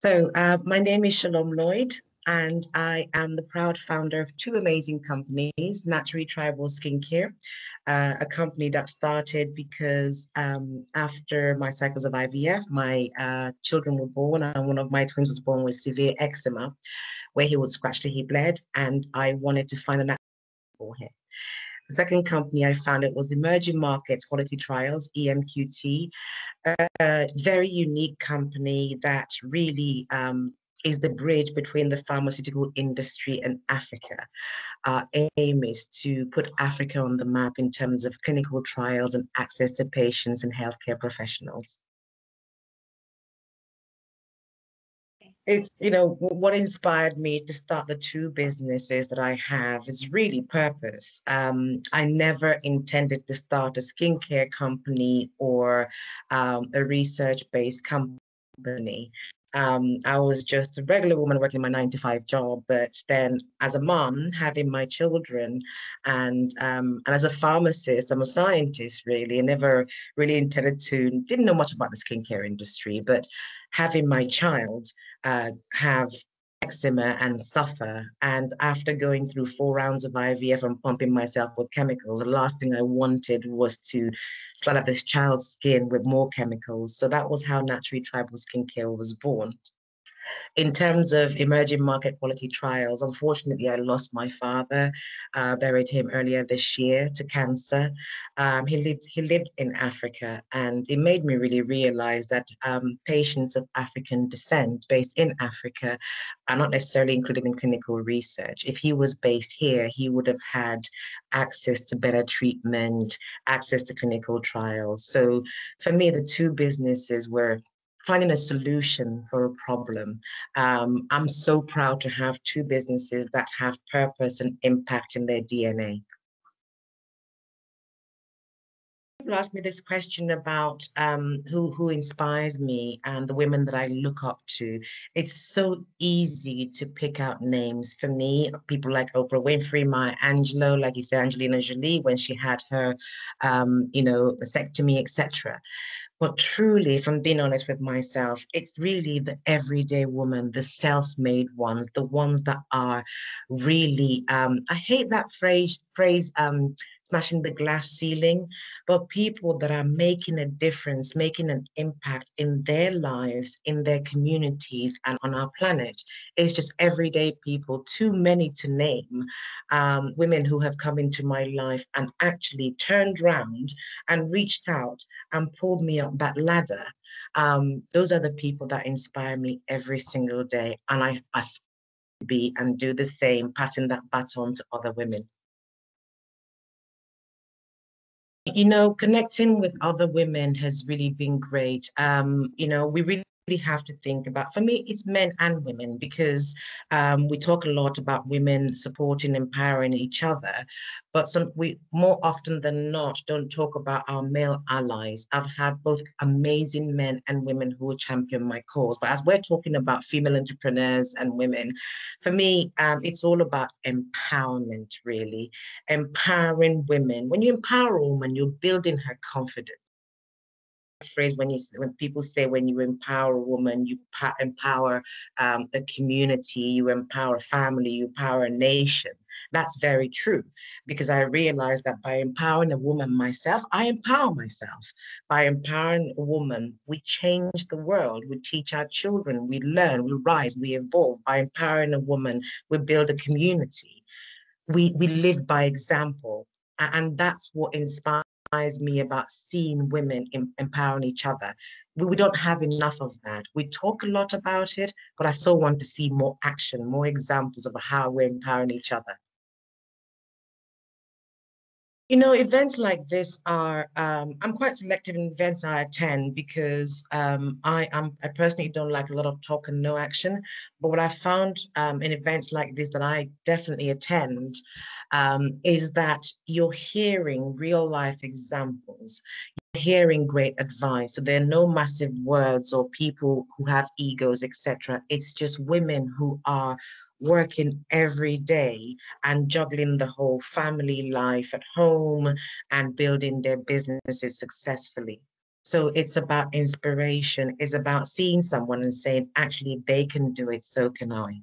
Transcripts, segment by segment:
My name is Shalom Lloyd, and I am the proud founder of two amazing companies, Naturally Tribal Skincare, a company that started because after my cycles of IVF, my children were born, and one of my twins was born with severe eczema, where he would scratch till he bled, and I wanted to find a natural for him. The second company I founded was Emerging Markets Quality Trials, EMQT, a very unique company that really is the bridge between the pharmaceutical industry and Africa. Our aim is to put Africa on the map in terms of clinical trials and access to patients and healthcare professionals. It's, what inspired me to start the two businesses that I have is really purpose. I never intended to start a skincare company or a research-based company. I was just a regular woman working my 9 to 5 job, but then as a mom, having my children, and as a pharmacist, I'm a scientist really, and never really didn't know much about the skincare industry, but having my child have eczema and suffer. And after going through 4 rounds of IVF and pumping myself with chemicals, the last thing I wanted was to flood up this child's skin with more chemicals. So that was how Naturally Tribal Skincare was born. In terms of emerging market quality trials, unfortunately, I lost my father, buried him earlier this year to cancer. He lived in Africa, and it made me really realize that patients of African descent based in Africa are not necessarily included in clinical research. If he was based here, he would have had access to better treatment, access to clinical trials. So for me, the two businesses were finding a solution for a problem. I'm so proud to have two businesses that have purpose and impact in their DNA. People ask me this question about who inspires me and the women that I look up to. It's so easy to pick out names. For me, people like Oprah Winfrey, Maya Angelou, like you said, Angelina Jolie, when she had her, vasectomy, etc. But truly, if I'm being honest with myself, it's really the everyday woman, the self-made ones, the ones that are really, I hate that phrase, smashing the glass ceiling, but people that are making a difference, making an impact in their lives, in their communities, and on our planet. It's just everyday people, too many to name, women who have come into my life and actually turned around and reached out and pulled me up that ladder. Those are the people that inspire me every single day. And I aspire to be and do the same, passing that baton to other women. Connecting with other women has really been great. We really have to think about, for me, it's men and women, because we talk a lot about women supporting, empowering each other, but we more often than not don't talk about our male allies. I've had both amazing men and women who champion my cause, but as we're talking about female entrepreneurs and women, for me, it's all about empowerment, really. Empowering women. When you empower a woman, you're building her confidence. Phrase when people say when you empower a woman, you empower a community, you empower a family, you empower a nation. That's very true, because I realized that by empowering a woman myself, I empower myself. By empowering a woman, we change the world. We teach our children, we learn, we rise, we evolve. By empowering a woman, we build a community. We live by example, and that's what inspires me about seeing women empowering each other. We don't have enough of that. We talk a lot about it, but I so want to see more action, more examples of how we're empowering each other. Events like this are, I'm quite selective in events I attend, because I personally don't like a lot of talk and no action. But what I found in events like this that I definitely attend is that you're hearing real life examples, hearing great advice. So there are no massive words or people who have egos, etc. It's just women who are working every day and juggling the whole family life at home and building their businesses successfully. So it's about inspiration, it's about seeing someone and saying, actually, they can do it, so can I.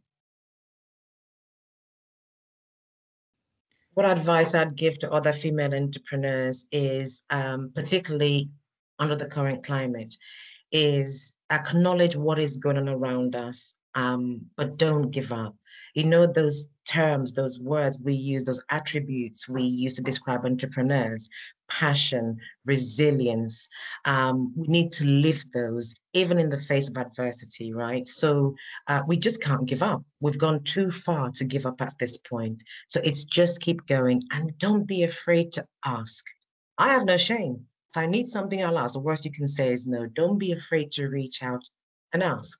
What advice I'd give to other female entrepreneurs is, particularly under the current climate, is acknowledge what is going on around us, but don't give up. You know, those terms, those words we use, those attributes we use to describe entrepreneurs, passion, resilience. We need to live those even in the face of adversity, right? So we just can't give up. We've gone too far to give up at this point. So it's just keep going and don't be afraid to ask. I have no shame. If I need something, I'll ask. The worst you can say is no. Don't be afraid to reach out and ask.